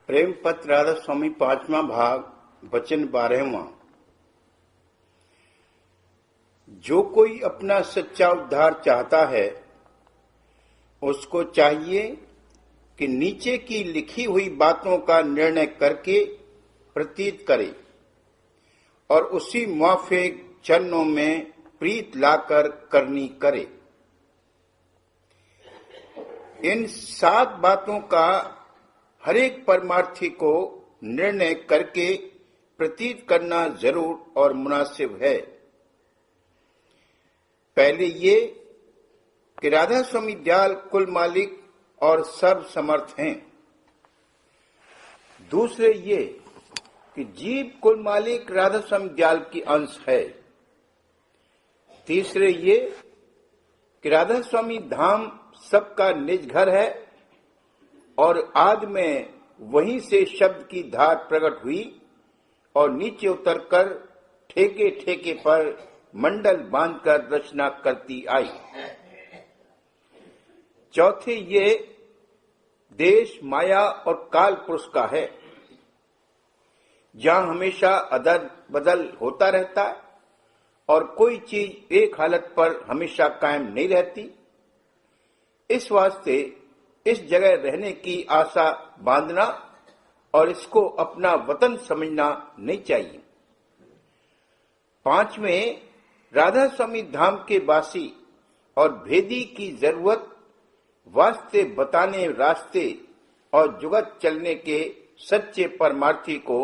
प्रेम पत्र राधा स्वामी 5वां भाग वचन 12वां। जो कोई अपना सच्चा उद्धार चाहता है उसको चाहिए कि नीचे की लिखी हुई बातों का निर्णय करके प्रतीत करे और उसी मुआफिक चरणों में प्रीत लाकर करनी करे। इन 7 बातों का हरेक परमार्थी को निर्णय करके प्रतीत करना जरूर और मुनासिब है। पहले ये कि राधा स्वामी दयाल कुल मालिक और सर्व समर्थ हैं। दूसरे ये कि जीव कुल मालिक राधा स्वामी दयाल की अंश है। तीसरे ये कि राधा स्वामी धाम सबका निज घर है और आदि में वहीं से शब्द की धार प्रकट हुई और नीचे उतरकर ठेके ठेके पर मंडल बांधकर रचना करती आई। चौथे ये देश माया और काल पुरुष का है, जहां हमेशा अदल बदल होता रहता है और कोई चीज एक हालत पर हमेशा कायम नहीं रहती। इस वास्ते इस जगह रहने की आशा बांधना और इसको अपना वतन समझना नहीं चाहिए। 5वें, राधा स्वामी धाम के वासी और भेदी की जरूरत वास्ते बताने रास्ते और जुगत चलने के सच्चे परमार्थी को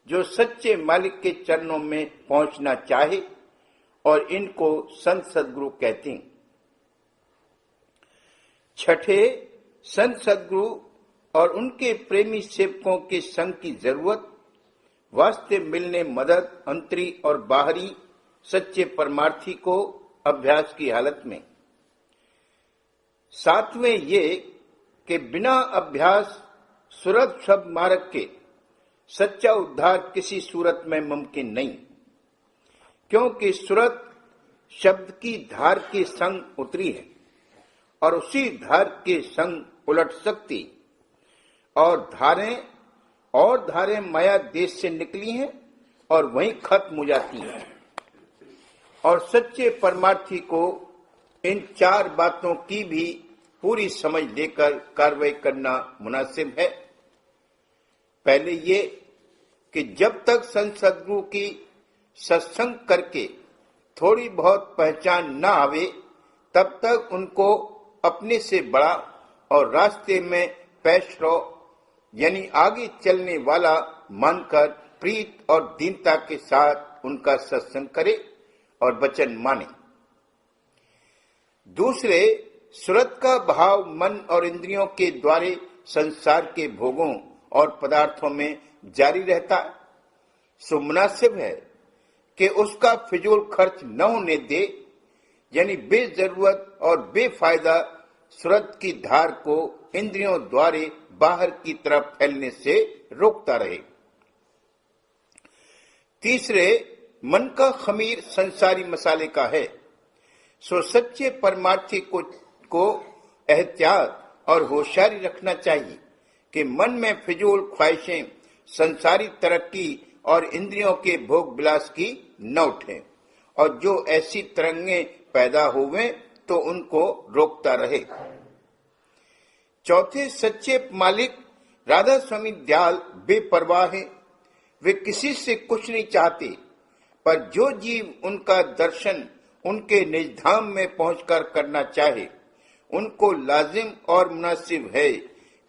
जो सच्चे मालिक के चरणों में पहुंचना चाहे और इनको संत सदगुरु कहते हैं। 6, संत सदगुरु और उनके प्रेमी सेवकों के संग की जरूरत वास्ते मिलने मदद अंतरी और बाहरी सच्चे परमार्थी को अभ्यास की हालत में। 7वें ये कि बिना अभ्यास सूरत शब्द मार्ग के सच्चा उद्धार किसी सूरत में मुमकिन नहीं, क्योंकि सूरत शब्द की धार के संग उतरी है और उसी धार के संग उलट सकती और धारें माया देश से निकली हैं और वहीं खत्म हो जाती हैं। और सच्चे परमार्थी को इन 4 बातों की भी पूरी समझ लेकर कार्रवाई करना मुनासिब है। पहले ये कि जब तक संत सदगुरु की सत्संग करके थोड़ी बहुत पहचान न आवे तब तक उनको अपने से बड़ा और रास्ते में पैशरो यानी आगे चलने वाला मानकर प्रीत और दीनता के साथ उनका सत्संग करे और वचन माने। दूसरे, सूरत का भाव मन और इंद्रियों के द्वारे संसार के भोगों और पदार्थों में जारी रहता है, सो मुनासिब है कि उसका फिजूल खर्च न होने दे, यानी बेजरूरत और बेफायदा सूरत की धार को इंद्रियों द्वारे बाहर की तरफ फैलने से रोकता रहे। तीसरे, मन का खमीर संसारी मसाले का है, सो सच्चे परमार्थी को एहतियात और होशियारी रखना चाहिए कि मन में फिजूल ख्वाहिशें संसारी तरक्की और इंद्रियों के भोग विलास की न उठें और जो ऐसी तरंगें पैदा होवें तो उनको रोकता रहे। चौथे, सच्चे मालिक राधा स्वामी दयाल बेपरवाह हैं, वे किसी से कुछ नहीं चाहते, पर जो जीव उनका दर्शन उनके निज धाम में पहुंचकर करना चाहे उनको लाजिम और मुनासिब है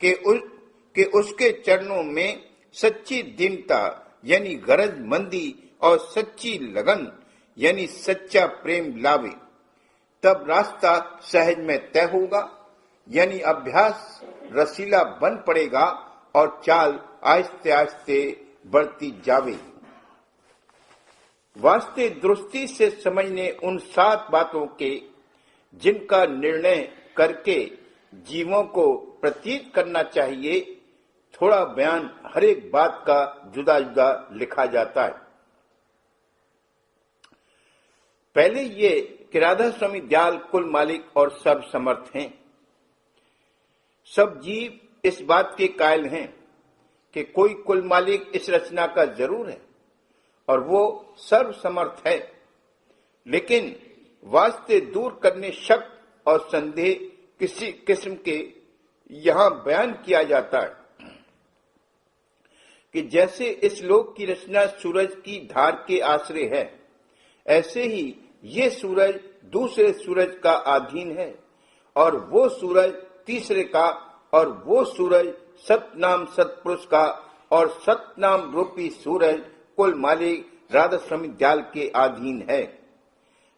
कि उसके चरणों में सच्ची दीनता यानी गरजमंदी और सच्ची लगन यानी सच्चा प्रेम लावे, तब रास्ता सहज में तय होगा, यानी अभ्यास रसीला बन पड़ेगा और चाल आहिस्ते आहिस्ते बढ़ती जावेगी। वास्ते दुरुस्ती से समझने उन 7 बातों के जिनका निर्णय करके जीवों को प्रतीत करना चाहिए, थोड़ा बयान हर एक बात का जुदा जुदा लिखा जाता है। पहले ये कि राधा स्वामी दयाल कुल मालिक और सर्व समर्थ हैं। सब जीव इस बात के कायल हैं कि कोई कुल मालिक इस रचना का जरूर है और वो सर्वसमर्थ है, लेकिन वास्ते दूर करने शक और संदेह किसी किस्म के यहां बयान किया जाता है कि जैसे इस लोक की रचना सूरज की धार के आश्रय है, ऐसे ही ये सूरज दूसरे सूरज का अधीन है और वो सूरज तीसरे का, और वो सूरज सतनाम सतपुरुष का, और सतनाम रूपी सूरज कुल मालिक राधा स्वामी दयाल के अधीन है।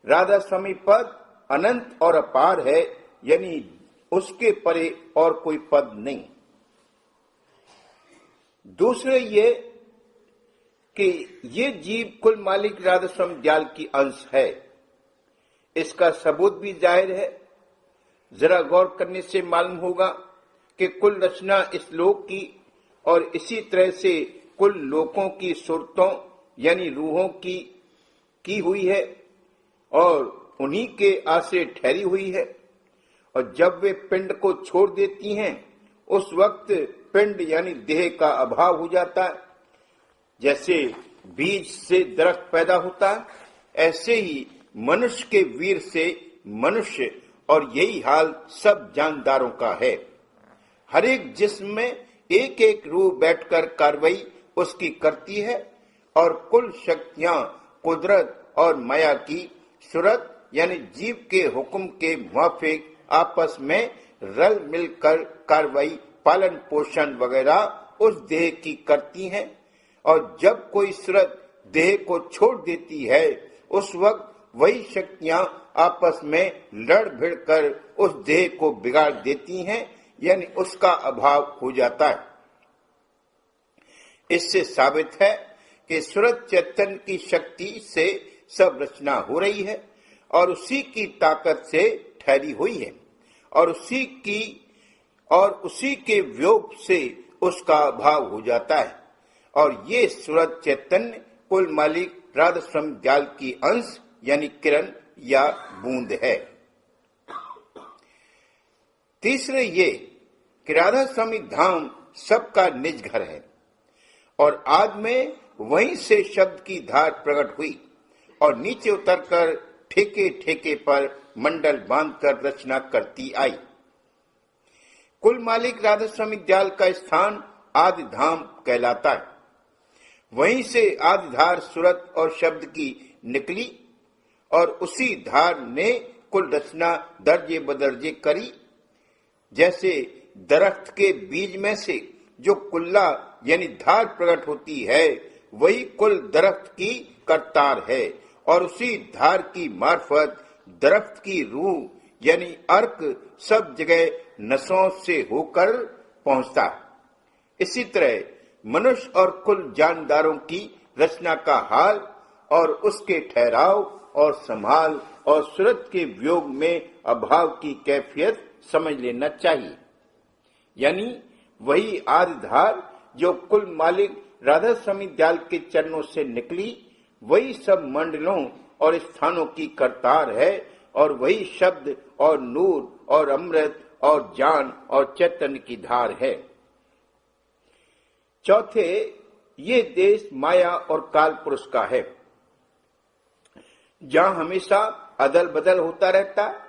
राधा स्वामी पद अनंत और अपार है, यानी उसके परे और कोई पद नहीं। दूसरे ये कि ये जीव कुल मालिक राधा स्वामी दयाल की अंश है। इसका सबूत भी जाहिर है। जरा गौर करने से मालूम होगा कि कुल रचना इस लोक की और इसी तरह से कुल लोकों की सूरतों यानी रूहों की हुई है और उन्हीं के आश्रय ठहरी हुई है। और जब वे पिंड को छोड़ देती हैं, उस वक्त पिंड यानी देह का अभाव हो जाता है। जैसे बीज से दरख्त पैदा होता है, ऐसे ही मनुष्य के वीर से मनुष्य, और यही हाल सब जानदारों का है। हर एक जिस्म में एक एक रूह बैठकर कार्रवाई उसकी करती है और कुल शक्तियां कुदरत और माया की सूरत यानी जीव के हुक्म के मुआफिक आपस में रल मिलकर कार्रवाई, पालन पोषण वगैरह उस देह की करती हैं। और जब कोई सूरत देह को छोड़ देती है, उस वक्त वही शक्तियां आपस में लड़ भिड़ कर उस देह को बिगाड़ देती हैं, यानी उसका अभाव हो जाता है। इससे साबित है कि सूरत चैतन्य की शक्ति से सब रचना हो रही है और उसी की ताकत से ठहरी हुई है और उसी के वियोग से उसका अभाव हो जाता है। और ये सूरत चैतन्य कुल मालिक राधा स्वामी दयाल की अंश यानी किरण या बूंद है। तीसरे ये कि राधा स्वामी धाम सबका निज घर है और आज में वहीं से शब्द की धार प्रकट हुई और नीचे उतरकर ठेके ठेके पर मंडल बांधकर रचना करती आई। कुल मालिक राधा स्वामी दयाल का स्थान आदि धाम कहलाता है। वहीं से आदि धार सूरत और शब्द की निकली और उसी धार ने कुल रचना दर्जे बदर्जे करी। जैसे दरख्त के बीज में से जो कुल्ला यानी धार प्रकट होती है, वही कुल दरख्त की करतार है और उसी धार की मार्फत दरख्त की रूह यानी अर्क सब जगह नसों से होकर पहुंचता। इसी तरह मनुष्य और कुल जानदारों की रचना का हाल और उसके ठहराव और संभाल और सूरत के वियोग में अभाव की कैफियत समझ लेना चाहिए। यानी वही आदिधार जो कुल मालिक राधा स्वामी दयाल के चरणों से निकली, वही सब मंडलों और स्थानों की करतार है और वही शब्द और नूर और अमृत और जान और चैतन्य की धार है। चौथे, ये देश माया और काल पुरुष का है, जहां हमेशा अदल बदल होता रहता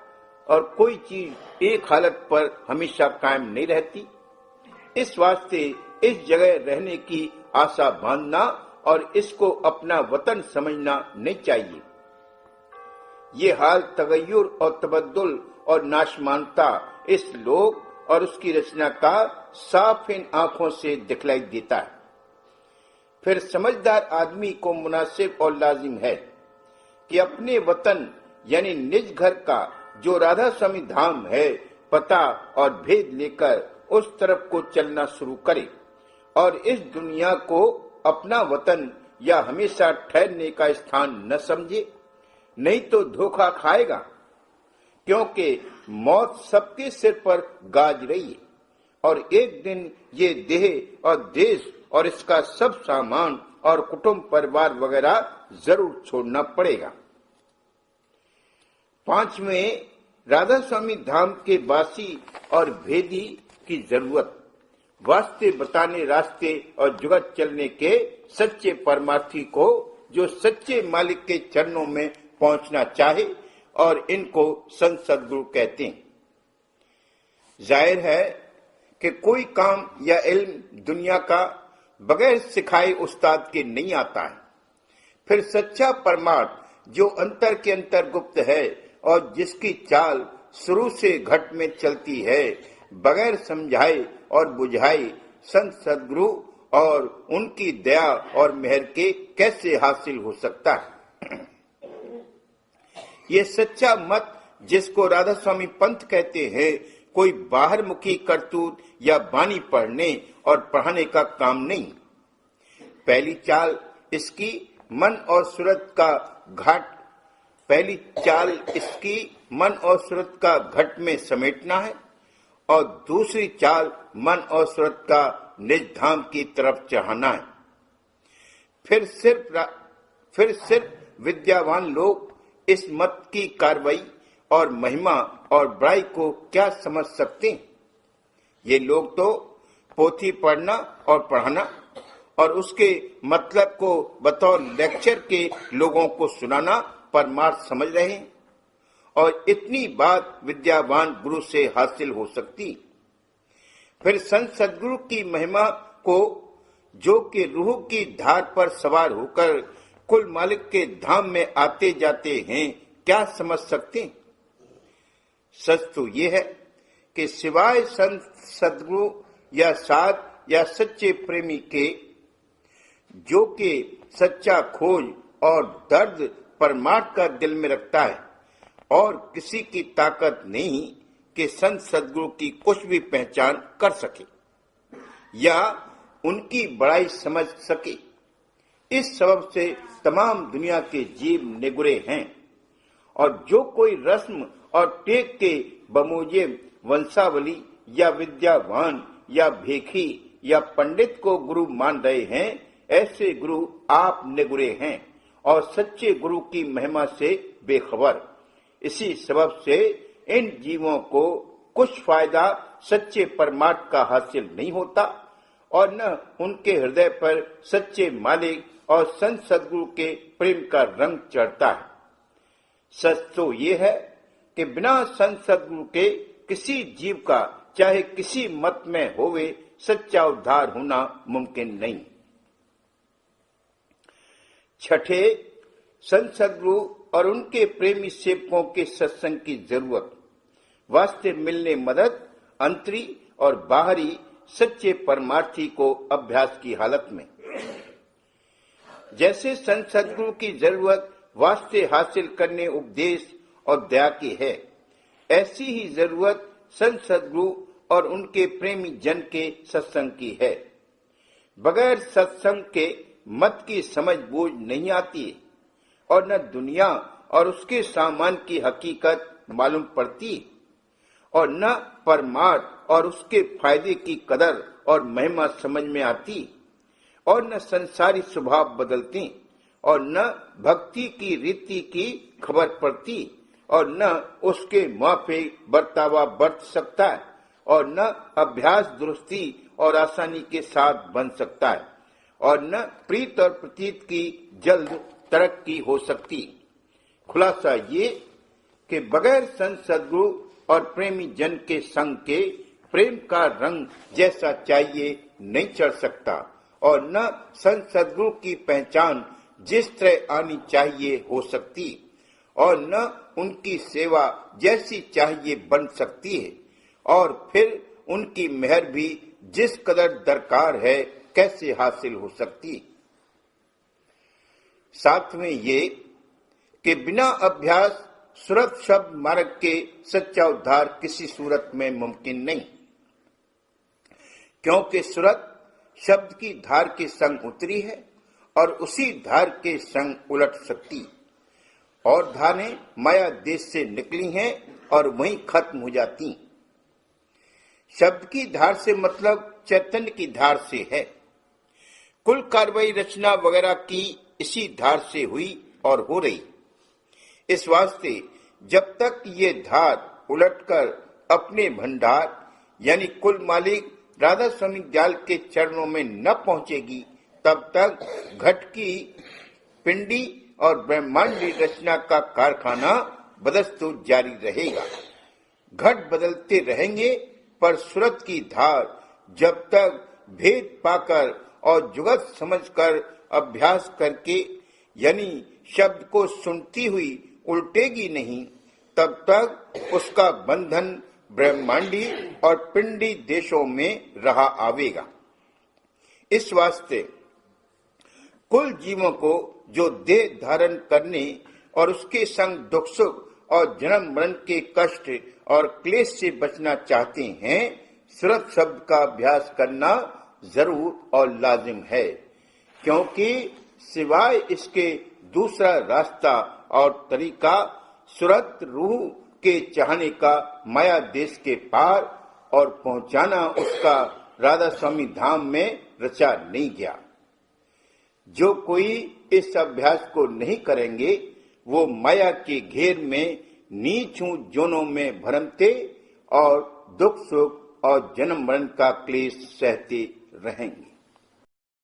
और कोई चीज एक हालत पर हमेशा कायम नहीं रहती। इस वास्ते इस जगह रहने की आशा बांधना और इसको अपना वतन समझना नहीं चाहिए। ये हाल तगय्युर और तबद्दुल और नाशमानता इस लोक और उसकी रचना का साफ इन आंखों से दिखलाई देता है। फिर समझदार आदमी को मुनासिब और लाजिम है कि अपने वतन यानी निज घर का जो राधा स्वामी धाम है, पता और भेद लेकर उस तरफ को चलना शुरू करे और इस दुनिया को अपना वतन या हमेशा ठहरने का स्थान न समझे, नहीं तो धोखा खाएगा, क्योंकि मौत सबके सिर पर गाज रही है और एक दिन ये देह और देश और इसका सब सामान और कुटुंब परिवार वगैरह जरूर छोड़ना पड़ेगा। पांचवें, राधा स्वामी धाम के वासी और भेदी की जरूरत। वास्ते बताने रास्ते और जुगत चलने के सच्चे परमार्थी को, जो सच्चे मालिक के चरणों में पहुंचना चाहे, और इनको संत सद्गुरु कहते हैं। जाहिर है कि कोई काम या इल्म दुनिया का बगैर सिखाए उस्ताद के नहीं आता है। फिर सच्चा परमार्थ जो अंतर के अंतर गुप्त है और जिसकी चाल शुरू से घट में चलती है, बगैर समझाए और बुझाए संत सद्गुरु और उनकी दया और मेहर के कैसे हासिल हो सकता है। ये सच्चा मत, जिसको राधा स्वामी पंथ कहते हैं, कोई बाहर मुखी करतूत या बानी पढ़ने और पढ़ाने का काम नहीं। पहली चाल इसकी मन और सूरत का घट में समेटना है, और दूसरी चाल मन और सूरत का निज धाम की तरफ चढ़ाना है। फिर सिर्फ विद्यावान लोग इस मत की कार्रवाई और महिमा और बड़ाई को क्या समझ सकते हैं। ये लोग तो पोथी पढ़ना और पढ़ाना और उसके मतलब को बतौर लेक्चर के लोगों को सुनाना परमार्थ समझ रहे हैं, और इतनी बात विद्यावान गुरु से हासिल हो सकती। फिर संत सद्गुरु की महिमा को, जो कि रूह की धार पर सवार होकर कुल मालिक के धाम में आते जाते हैं, क्या समझ सकते हैं। सच तो ये है कि सिवाय संत सद्गुरु या साध या सच्चे प्रेमी के, जो कि सच्चा खोज और दर्द परमार्थ का दिल में रखता है, और किसी की ताकत नहीं कि संत सद्गुरु की कुछ भी पहचान कर सके या उनकी बड़ाई समझ सके। इस सबब से तमाम दुनिया के जीव निगुरे हैं, और जो कोई रस्म और टेक के बमोजे वंशावली या विद्यावान या भेखी या पंडित को गुरु मान रहे हैं, ऐसे गुरु आप निगुरे हैं और सच्चे गुरु की महिमा से बेखबर। इसी सबब से इन जीवों को कुछ फायदा सच्चे परमार्थ का हासिल नहीं होता, और न उनके हृदय पर सच्चे मालिक और संत सद्गुरु के प्रेम का रंग चढ़ता है। सच तो ये है कि बिना संत सद्गुरु के किसी जीव का, चाहे किसी मत में होवे, सच्चा उद्धार होना मुमकिन नहीं। छठे, संत सद्गुरु और उनके प्रेमी सेवकों के सत्संग की जरूरत। वास्ते मिलने मदद अंतरी और बाहरी सच्चे परमार्थी को अभ्यास की हालत में। जैसे संत सद्गुरु की जरूरत वास्ते हासिल करने उपदेश और दया की है, ऐसी ही जरूरत संत सद्गुरु और उनके प्रेमी जन के सत्संग की है। बगैर सत्संग के मत की समझ बूझ नहीं आती है, और न दुनिया और उसके सामान की हकीकत मालूम पड़ती, और न परमार्थ और उसके फायदे की कदर और महिमा समझ में आती, और न संसारी स्वभाव बदलती, और न भक्ति की रीति की खबर पड़ती, और न उसके माफे बर्तावा बरत सकता है, और न अभ्यास दुरुस्ती और आसानी के साथ बन सकता है, और न प्रीत और प्रतीत की जल्द तरक्की हो सकती। खुलासा ये कि बगैर संत सद्गुरु और प्रेमी जन के संग के प्रेम का रंग जैसा चाहिए नहीं चढ़ सकता, और न संत सद्गुरु की पहचान जिस तरह आनी चाहिए हो सकती, और न उनकी सेवा जैसी चाहिए बन सकती है, और फिर उनकी मेहर भी जिस कदर दरकार है कैसे हासिल हो सकती। साथ में ये कि बिना अभ्यास सूरत शब्द मार्ग के सच्चा उद्धार किसी सूरत में मुमकिन नहीं, क्योंकि सूरत शब्द की धार के संग उतरी है और उसी धार के संग उलट सकती, और धारें माया देश से निकली हैं और वहीं खत्म हो जाती। शब्द की धार से मतलब चैतन्य की धार से है। कुल कार्रवाई रचना वगैरह की इसी धार से हुई और हो रही। इस वास्ते जब तक ये धार उलटकर अपने भंडार यानी कुल मालिक राधा स्वामी दयाल के चरणों में न पहुंचेगी, तब तक घट की पिंडी और ब्रह्मांडी रचना का कारखाना बदस्तूर जारी रहेगा। घट बदलते रहेंगे, पर सूरत की धार जब तक भेद पाकर और जुगत समझकर अभ्यास करके यानी शब्द को सुनती हुई उल्टेगी नहीं, तब तक उसका बंधन ब्रह्मांडी और पिंडी देशों में रहा आवेगा। इस वास्ते कुल जीवों को जो देह धारण करने और उसके संग दुख सुख और जन्म मरण के कष्ट और क्लेश से बचना चाहते हैं, सूरत शब्द का अभ्यास करना जरूर और लाजिम है, क्योंकि सिवाय इसके दूसरा रास्ता और तरीका सूरत रूह के चाहने का माया देश के पार और पहुंचाना उसका राधा स्वामी धाम में रचा नहीं गया। जो कोई इस अभ्यास को नहीं करेंगे, वो माया के घेर में नीचू जोनों में भरमते और दुख सुख और जन्म मरण का क्लेश सहते रहेंगे।